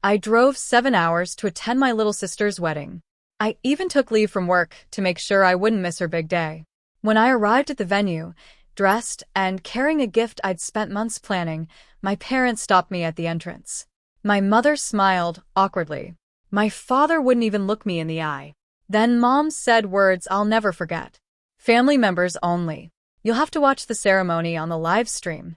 I drove 7 hours to attend my little sister's wedding. I even took leave from work to make sure I wouldn't miss her big day. When I arrived at the venue, dressed and carrying a gift I'd spent months planning, my parents stopped me at the entrance. My mother smiled awkwardly. My father wouldn't even look me in the eye. Then Mom said words I'll never forget. Family members only. You'll have to watch the ceremony on the live stream.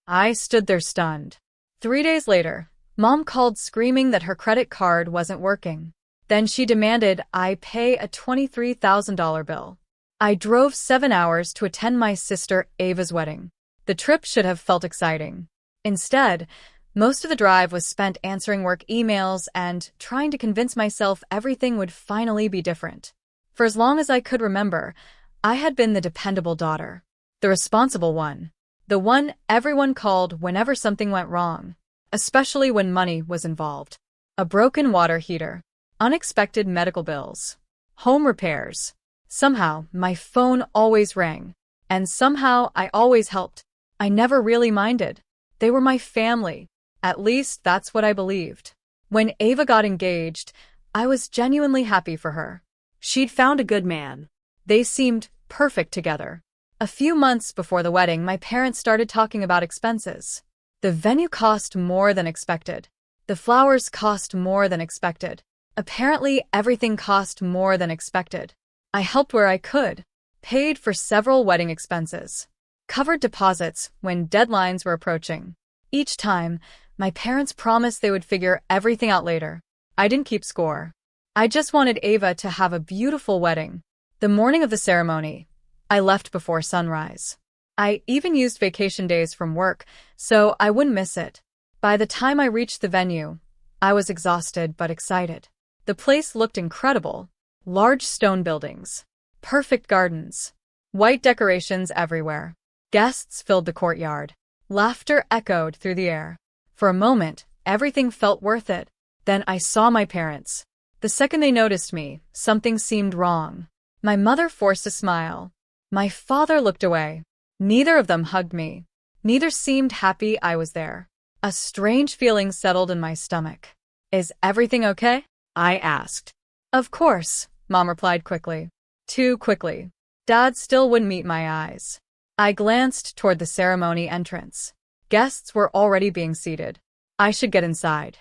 I stood there stunned. 3 days later, Mom called screaming that her credit card wasn't working. Then she demanded I pay a $23,000 bill. I drove 7 hours to attend my sister Ava's wedding. The trip should have felt exciting. Instead, most of the drive was spent answering work emails and trying to convince myself everything would finally be different. For as long as I could remember, I had been the dependable daughter, the responsible one, the one everyone called whenever something went wrong, especially when money was involved. A broken water heater, unexpected medical bills, home repairs. Somehow, my phone always rang, and somehow I always helped. I never really minded. They were my family. At least that's what I believed. When Ava got engaged, I was genuinely happy for her. She'd found a good man. They seemed perfect together. A few months before the wedding, my parents started talking about expenses. The venue cost more than expected. The flowers cost more than expected. Apparently, everything cost more than expected. I helped where I could, paid for several wedding expenses, covered deposits when deadlines were approaching. Each time, my parents promised they would figure everything out later. I didn't keep score. I just wanted Ava to have a beautiful wedding. The morning of the ceremony, I left before sunrise. I even used vacation days from work, so I wouldn't miss it. By the time I reached the venue, I was exhausted but excited. The place looked incredible. Large stone buildings, perfect gardens, white decorations everywhere. Guests filled the courtyard. Laughter echoed through the air. For a moment, everything felt worth it. Then I saw my parents. The second they noticed me, something seemed wrong. My mother forced a smile. My father looked away. Neither of them hugged me. Neither seemed happy I was there. A strange feeling settled in my stomach. Is everything okay? I asked. Of course, Mom replied quickly. Too quickly. Dad still wouldn't meet my eyes. I glanced toward the ceremony entrance. Guests were already being seated. I should get inside.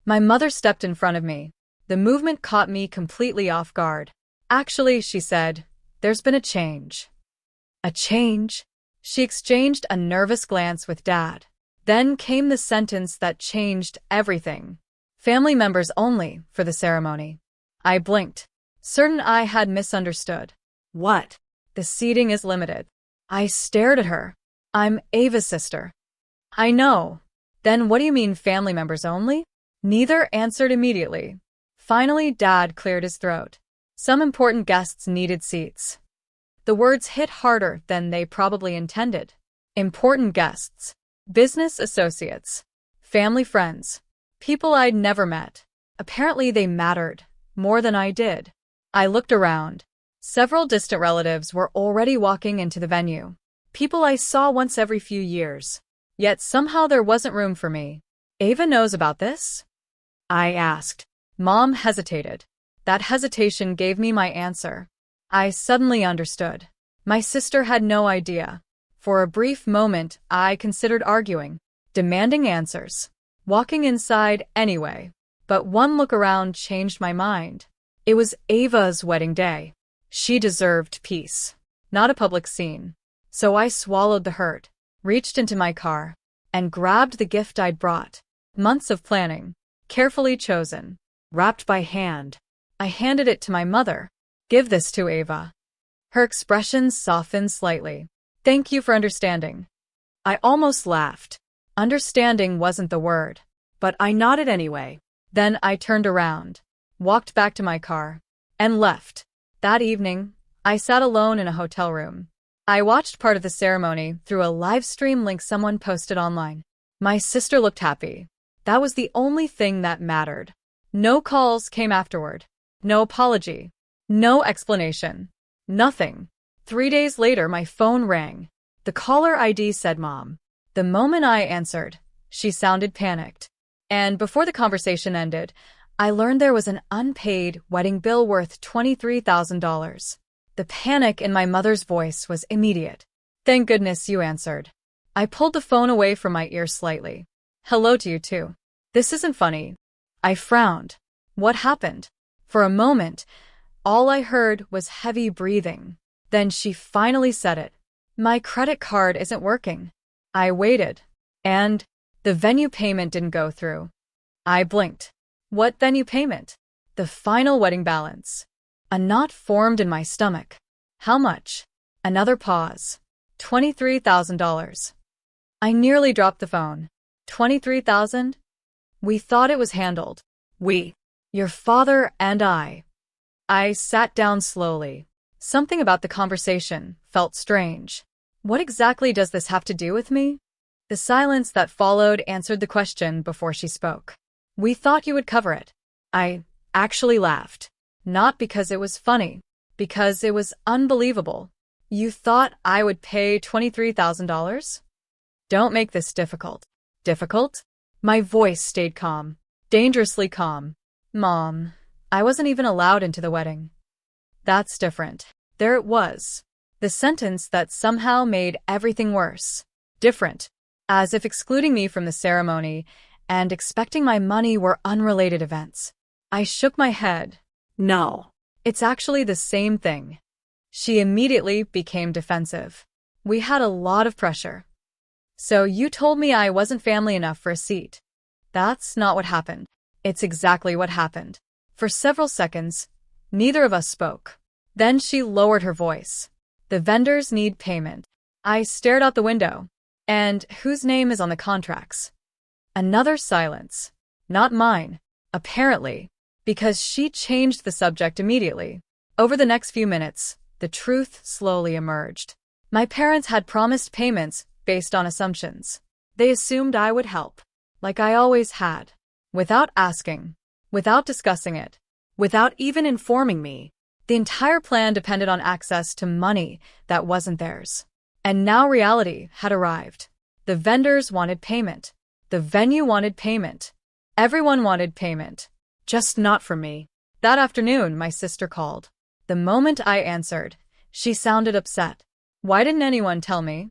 My mother stepped in front of me. The movement caught me completely off guard. Actually, she said, there's been a change. A change? She exchanged a nervous glance with Dad. Then came the sentence that changed everything. Family members only for the ceremony. I blinked, certain I had misunderstood. What? The seating is limited. I stared at her. I'm Ava's sister. I know. Then what do you mean family members only? Neither answered immediately. Finally, Dad cleared his throat. Some important guests needed seats. The words hit harder than they probably intended. Important guests. Business associates. Family friends. People I'd never met. Apparently they mattered. More than I did. I looked around. Several distant relatives were already walking into the venue. People I saw once every few years. Yet somehow there wasn't room for me. Ava knows about this? I asked. Mom hesitated. That hesitation gave me my answer. I suddenly understood. My sister had no idea. For a brief moment, I considered arguing, demanding answers, walking inside anyway. But one look around changed my mind. It was Ava's wedding day. She deserved peace, not a public scene. So I swallowed the hurt, reached into my car, and grabbed the gift I'd brought. Months of planning, carefully chosen, wrapped by hand. I handed it to my mother. Give this to Ava. Her expression softened slightly. Thank you for understanding. I almost laughed. Understanding wasn't the word, but I nodded anyway. Then I turned around, walked back to my car, and left. That evening, I sat alone in a hotel room. I watched part of the ceremony through a live stream link someone posted online. My sister looked happy. That was the only thing that mattered. No calls came afterward. No apology. No explanation. Nothing. 3 days later, my phone rang. The caller ID said Mom. The moment I answered, she sounded panicked. And before the conversation ended, I learned there was an unpaid wedding bill worth $23,000. The panic in my mother's voice was immediate. "Thank goodness you answered." I pulled the phone away from my ear slightly. "Hello to you too. This isn't funny." I frowned. What happened? For a moment, all I heard was heavy breathing. Then she finally said it. "My credit card isn't working." I waited. And the venue payment didn't go through. I blinked. What venue payment? The final wedding balance. A knot formed in my stomach. How much? Another pause. $23,000. I nearly dropped the phone. 23,000? We thought it was handled. We. Your father and I. I sat down slowly. Something about the conversation felt strange. What exactly does this have to do with me? The silence that followed answered the question before she spoke. We thought you would cover it. I actually laughed. Not because it was funny, because it was unbelievable. You thought I would pay $23,000? Don't make this difficult. Difficult? My voice stayed calm. Dangerously calm. Mom, I wasn't even allowed into the wedding. That's different. There it was. The sentence that somehow made everything worse. Different. As if excluding me from the ceremony and expecting my money were unrelated events. I shook my head. No. It's actually the same thing. She immediately became defensive. We had a lot of pressure. So you told me I wasn't family enough for a seat. That's not what happened. It's exactly what happened. For several seconds, neither of us spoke. Then she lowered her voice. The vendors need payment. I stared out the window. And whose name is on the contracts? Another silence. Not mine, apparently, because she changed the subject immediately. Over the next few minutes, the truth slowly emerged. My parents had promised payments based on assumptions. They assumed I would help, like I always had, without asking, without discussing it, without even informing me. The entire plan depended on access to money that wasn't theirs. And now reality had arrived. The vendors wanted payment. The venue wanted payment. Everyone wanted payment. Just not from me. That afternoon, my sister called. The moment I answered, she sounded upset. Why didn't anyone tell me?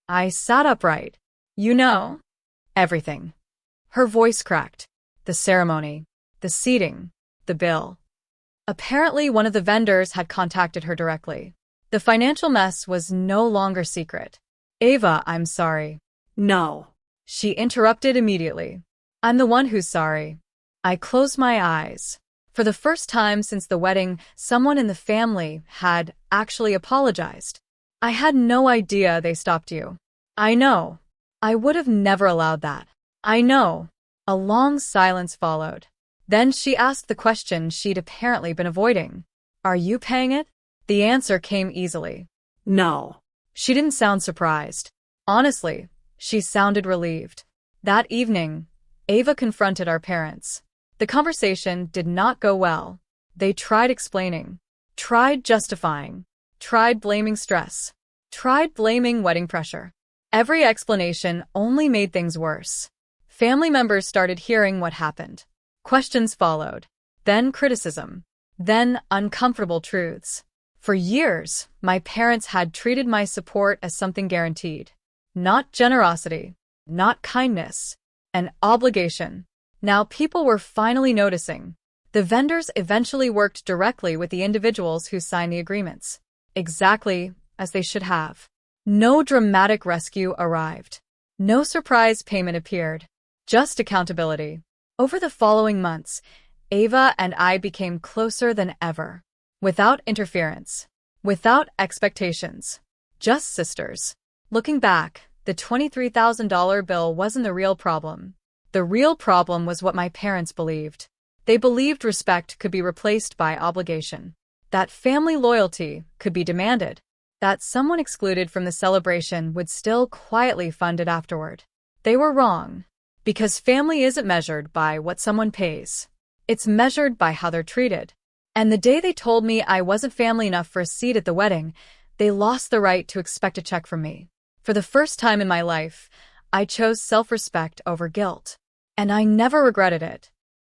I sat upright. You know? Everything. Her voice cracked. The ceremony. The seating. The bill. Apparently, one of the vendors had contacted her directly. The financial mess was no longer secret. Ava, I'm sorry. No. She interrupted immediately. I'm the one who's sorry. I closed my eyes. For the first time since the wedding, someone in the family had actually apologized. I had no idea they stopped you. I know. I would have never allowed that. I know. A long silence followed. Then she asked the question she'd apparently been avoiding. Are you paying it? The answer came easily. No. She didn't sound surprised. Honestly, she sounded relieved. That evening, Ava confronted our parents. The conversation did not go well. They tried explaining, tried justifying, tried blaming stress, tried blaming wedding pressure. Every explanation only made things worse. Family members started hearing what happened. Questions followed, then criticism, then uncomfortable truths. For years, my parents had treated my support as something guaranteed. Not generosity, not kindness, an obligation. Now people were finally noticing. The vendors eventually worked directly with the individuals who signed the agreements, exactly as they should have. No dramatic rescue arrived. No surprise payment appeared. Just accountability. Over the following months, Ava and I became closer than ever. Without interference. Without expectations. Just sisters. Looking back, the $23,000 bill wasn't the real problem. The real problem was what my parents believed. They believed respect could be replaced by obligation. That family loyalty could be demanded. That someone excluded from the celebration would still quietly fund it afterward. They were wrong. Because family isn't measured by what someone pays. It's measured by how they're treated. And the day they told me I wasn't family enough for a seat at the wedding, they lost the right to expect a check from me. For the first time in my life, I chose self-respect over guilt. And I never regretted it.